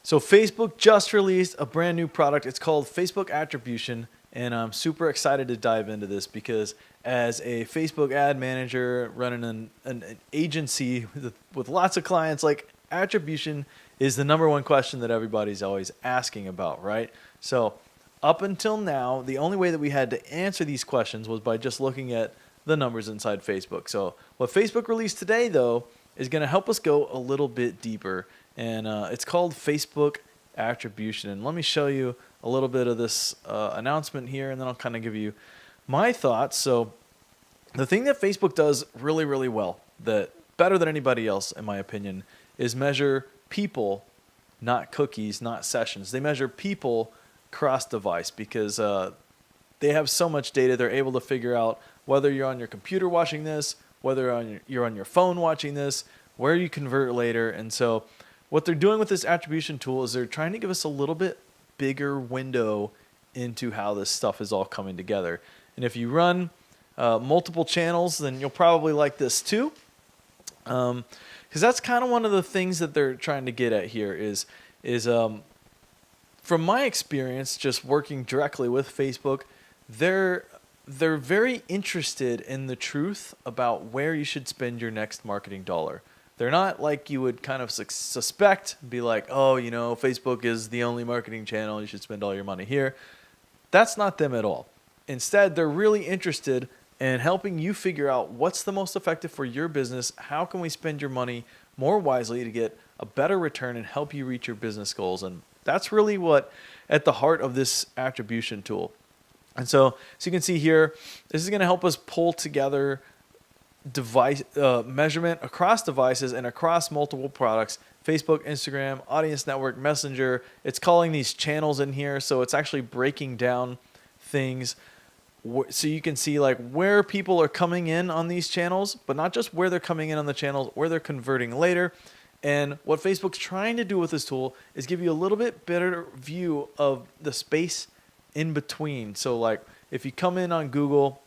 So Facebook just released a brand new product. It's called Facebook Attribution, and I'm super excited to dive into this because as a Facebook ad manager running an agency with lots of clients, like attribution is the number one question that everybody's always asking about, right? So up until now, the only way that we had to answer these questions was by just looking at the numbers inside Facebook. So what Facebook released today, though, is going to help us go a little bit deeper. And it's called Facebook Attribution. And let me show you a little bit of this announcement here, and then I'll kind of give you my thoughts. So the thing that Facebook does really, really well, that better than anybody else, in my opinion, is measure people, not cookies, not sessions. They measure people cross-device because they have so much data. They're able to figure out whether you're on your computer watching this, whether you're on your phone watching this, where you convert later. And so what they're doing with this attribution tool is they're trying to give us a little bit bigger window into how this stuff is all coming together. And if you run multiple channels, then you'll probably like this too. Because that's kind of one of the things that they're trying to get at here is from my experience just working directly with Facebook, they're very interested in the truth about where you should spend your next marketing dollar. They're not like you would kind of suspect, be like, oh, Facebook is the only marketing channel, you should spend all your money here. That's not them at all. Instead, they're really interested in helping you figure out what's the most effective for your business, how can we spend your money more wisely to get a better return and help you reach your business goals. And that's really what at the heart of this attribution tool. And so you can see here, this is going to help us pull together device measurement across devices and across multiple products: Facebook, Instagram, Audience Network, Messenger. It's calling these channels in here, so it's actually breaking down things so you can see like where people are coming in on these channels, but not just where they're coming in on the channels, where they're converting later. And what Facebook's trying to do with this tool is give you a little bit better view of the space in between. So like if you come in on Google,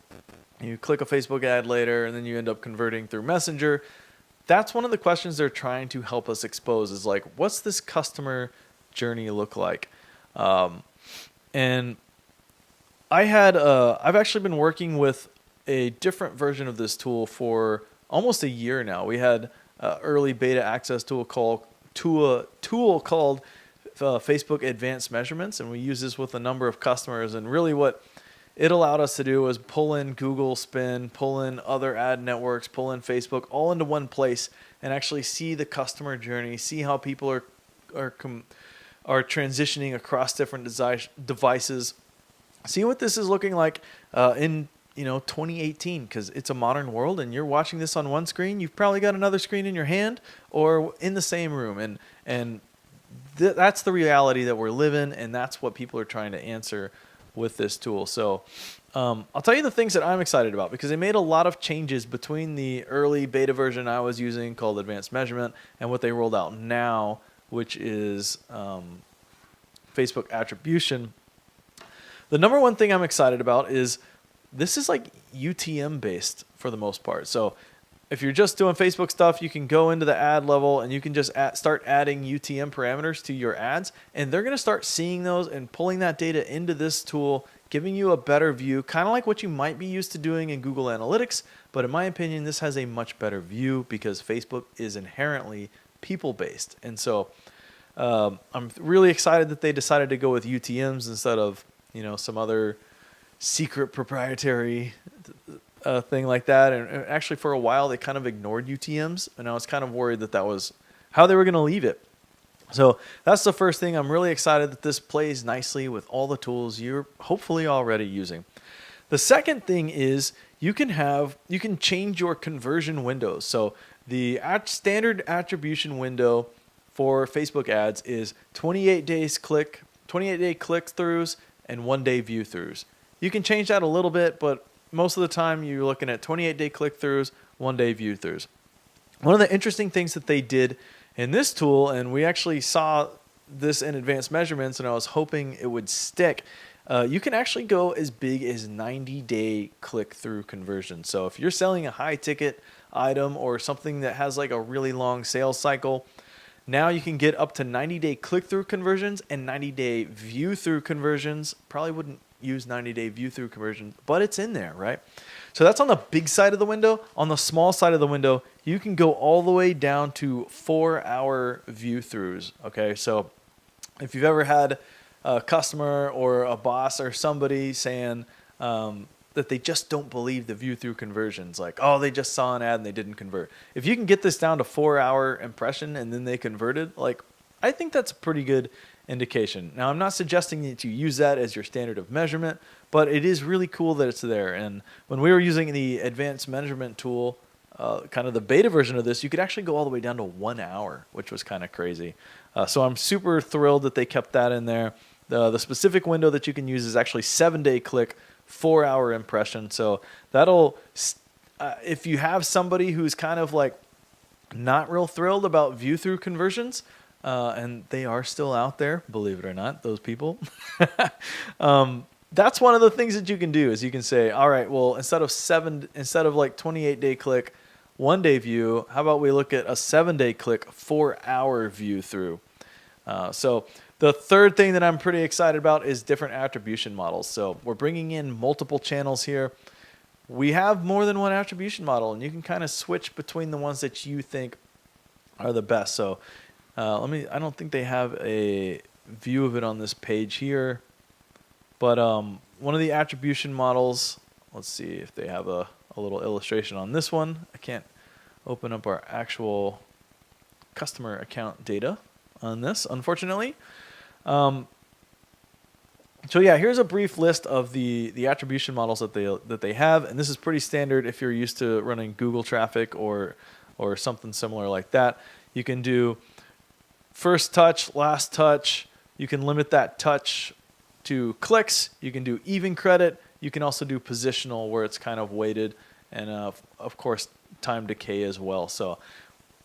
you click a Facebook ad later, and then you end up converting through Messenger. That's one of the questions they're trying to help us expose is like, what's this customer journey look like? And I've actually been working with a different version of this tool for almost a year now. We had early beta access to a tool called Facebook Advanced Measurements, and we use this with a number of customers. And really what it allowed us to do was pull in Google Spin, pull in other ad networks, pull in Facebook, all into one place, and actually see the customer journey, see how people are transitioning across different devices, see what this is looking like in 2018, because it's a modern world, and you're watching this on one screen. You've probably got another screen in your hand or in the same room, and that's the reality that we're living, and that's what people are trying to answer with this tool. So I'll tell you the things that I'm excited about, because they made a lot of changes between the early beta version I was using called Advanced Measurement and what they rolled out now, which is Facebook Attribution. The number one thing I'm excited about is this is like UTM based for the most part. So if you're just doing Facebook stuff, you can go into the ad level and you can just start adding UTM parameters to your ads, and they're going to start seeing those and pulling that data into this tool, giving you a better view, kind of like what you might be used to doing in Google Analytics. But in my opinion, this has a much better view because Facebook is inherently people-based. And so I'm really excited that they decided to go with UTMs instead of some other secret proprietary thing like that. And actually for a while they kind of ignored UTMs, and I was kind of worried that was how they were going to leave it. So that's the first thing. I'm really excited that this plays nicely with all the tools you're hopefully already using. The second thing is you can change your conversion windows. So the standard attribution window for Facebook ads is 28-day click-throughs and 1-day view-throughs. You can change that a little bit, but most of the time you're looking at 28-day click-throughs, 1-day view-throughs. One of the interesting things that they did in this tool, and we actually saw this in Advanced Measurements, and I was hoping it would stick, you can actually go as big as 90-day click-through conversion. So if you're selling a high-ticket item or something that has like a really long sales cycle, Now you can get up to 90-day click-through conversions and 90-day view-through conversions. Probably wouldn't use 90-day view-through conversions, but it's in there, right? So that's on the big side of the window. On the small side of the window, you can go all the way down to 4-hour view-throughs, okay? So if you've ever had a customer or a boss or somebody saying that they just don't believe the view-through conversions, like, oh, they just saw an ad and they didn't convert. If you can get this down to 4-hour impression and then they converted, like, I think that's a pretty good indication. Now, I'm not suggesting that you use that as your standard of measurement, but it is really cool that it's there. And when we were using the advanced measurement tool, kind of the beta version of this, you could actually go all the way down to 1 hour, which was kind of crazy. So I'm super thrilled that they kept that in there. The specific window that you can use is actually 7-day click, 4-hour impression. So that'll, if you have somebody who's kind of like not real thrilled about view through conversions, and they are still out there, believe it or not, those people. That's one of the things that you can do is you can say, all right, well, instead of like 28-day click, 1-day view, how about we look at a 7-day click, 4-hour view through? So the third thing that I'm pretty excited about is different attribution models. So we're bringing in multiple channels here. We have more than one attribution model, and you can kind of switch between the ones that you think are the best. So I don't think they have a view of it on this page here, but one of the attribution models, let's see if they have a little illustration on this one. I can't open up our actual customer account data on this, unfortunately. So yeah, here's a brief list of the attribution models that they have, and this is pretty standard if you're used to running Google traffic or something similar like that. You can do first touch, last touch. You can limit that touch to clicks. You can do even credit. You can also do positional where it's kind of weighted, and of course time decay as well. So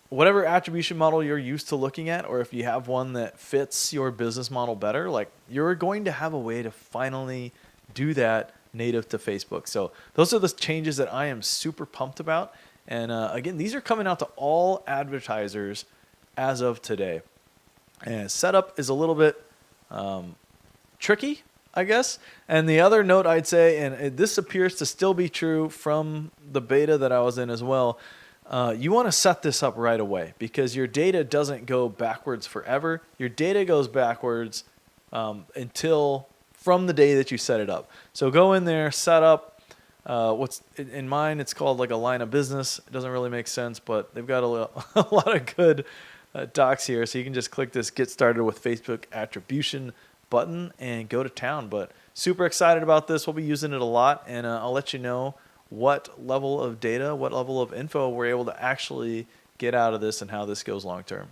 whatever attribution model you're used to looking at, or if you have one that fits your business model better, like you're going to have a way to finally do that native to Facebook. So those are the changes that I am super pumped about. And again, these are coming out to all advertisers as of today. And setup is a little bit tricky, I guess. And the other note I'd say, and this appears to still be true from the beta that I was in as well, you want to set this up right away because your data doesn't go backwards forever. Your data goes backwards until from the day that you set it up. So go in there, set up what's in mine. It's called like a line of business. It doesn't really make sense, but they've got a lot of good docs here. So you can just click this Get Started with Facebook Attribution button and go to town. But super excited about this. We'll be using it a lot, and I'll let you know what level of data, what level of info we're able to actually get out of this and how this goes long term.